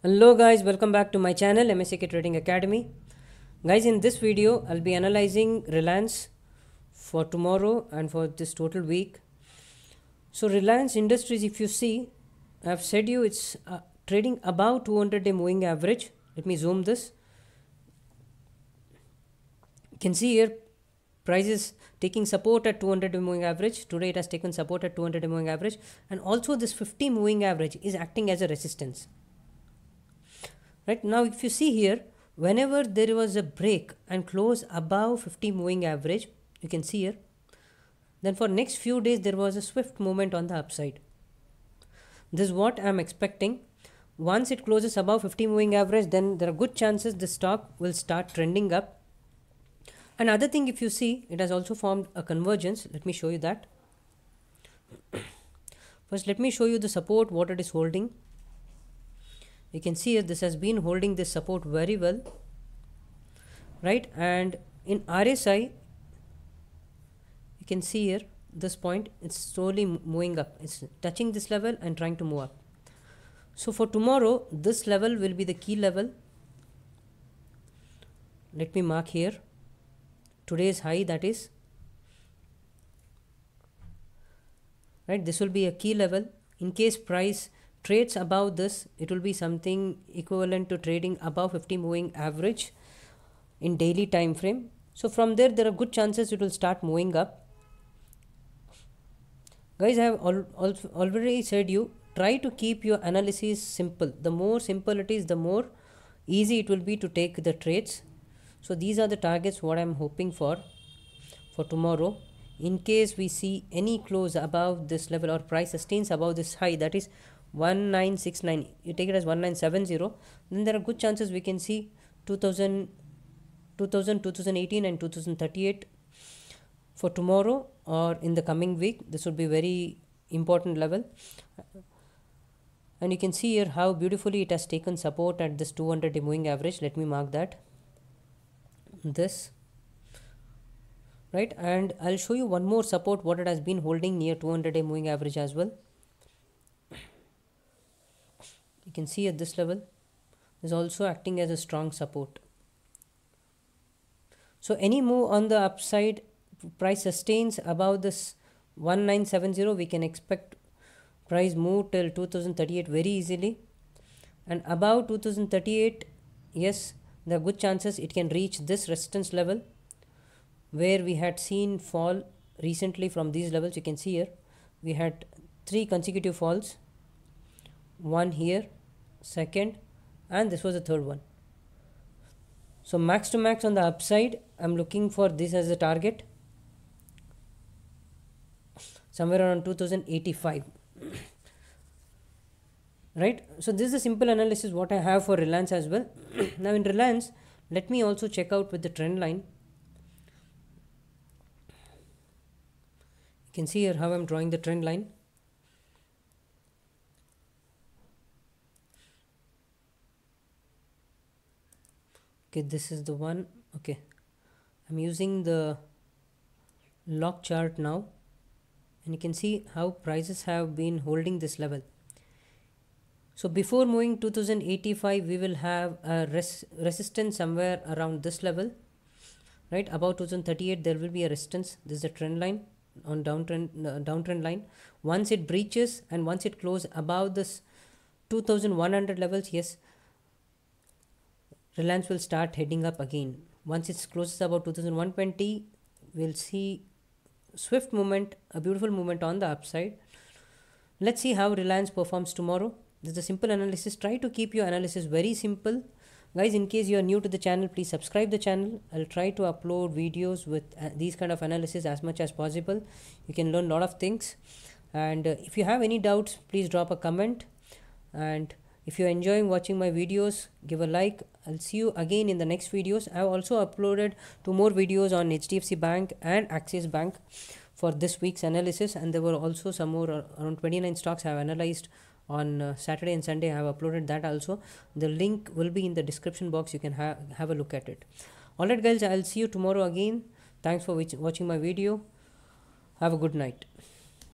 Hello guys, welcome back to my channel MSK Trading Academy. Guys, in this video I'll be analyzing Reliance for tomorrow and for this total week. So Reliance Industries, if you see, I've said you it's trading above 200-day moving average. Let me zoom this. You can see here price is taking support at 200-day moving average. Today it has taken support at 200-day moving average, and also this 50 moving average is acting as a resistance. Right now, if you see here, whenever there was a break and close above 50 moving average, you can see here, then for next few days there was a swift movement on the upside. This is what I am expecting. Once it closes above 50 moving average, then there are good chances the stock will start trending up. Another thing, if you see, it has also formed a convergence. Let me show you that. First, let me show you the support, what it is holding. You can see here this has been holding this support very well, right? And in RSI, you can see here this point, it's slowly moving up. It's touching this level and trying to move up. So for tomorrow, this level will be the key level. Let me mark here today's high, that is, right? This will be a key level. In case price trades above this, it will be something equivalent to trading above 50 moving average in daily time frame. So from there are good chances it will start moving up. Guys, I have already said you, try to keep your analysis simple. The more simple it is, the more easy it will be to take the trades. So these are the targets what I am hoping for tomorrow. In case we see any close above this level or price sustains above this high, that is 1969, you take it as 1970, then there are good chances we can see 2018 and 2038 for tomorrow or in the coming week. This would be very important level. And you can see here how beautifully it has taken support at this 200-day moving average. Let me mark that. This, right? And I'll show you one more support what it has been holding near 200-day moving average as well. You can see at this level is also acting as a strong support. So any move on the upside, price sustains above this 1970, we can expect price move till 2038 very easily. And above 2038, yes, there are good chances it can reach this resistance level where we had seen fall recently from these levels. You can see here we had 3 consecutive falls, one here, second, and this was the third one. So max to max on the upside, I'm looking for this as a target somewhere around 2085. Right? So this is a simple analysis what I have for Reliance as well. Now in Reliance, let me also check out with the trend line. You can see here how I'm drawing the trend line. Okay, this is the one. Okay, I'm using the log chart now, and you can see how prices have been holding this level. So before moving 2085, we will have a resistance somewhere around this level, right? About 2038 there will be a resistance. This is a trend line on downtrend line. Once it breaches and once it closes above this 2100 levels, yes, Reliance will start heading up again. Once it closes about 2120, we'll see swift movement, a beautiful movement on the upside. Let's see how Reliance performs tomorrow. This is a simple analysis. Try to keep your analysis very simple. Guys, in case you are new to the channel, please subscribe the channel. I'll try to upload videos with these kind of analysis as much as possible. You can learn a lot of things. And if you have any doubts, please drop a comment. And if you're enjoying watching my videos, give a like. I'll see you again in the next videos. I've also uploaded 2 more videos on HDFC Bank and Axis Bank for this week's analysis. And there were also some more, around 29 stocks I have analyzed on Saturday and Sunday. I have uploaded that also. The link will be in the description box. You can have a look at it. Alright guys, I'll see you tomorrow again. Thanks for watching my video. Have a good night.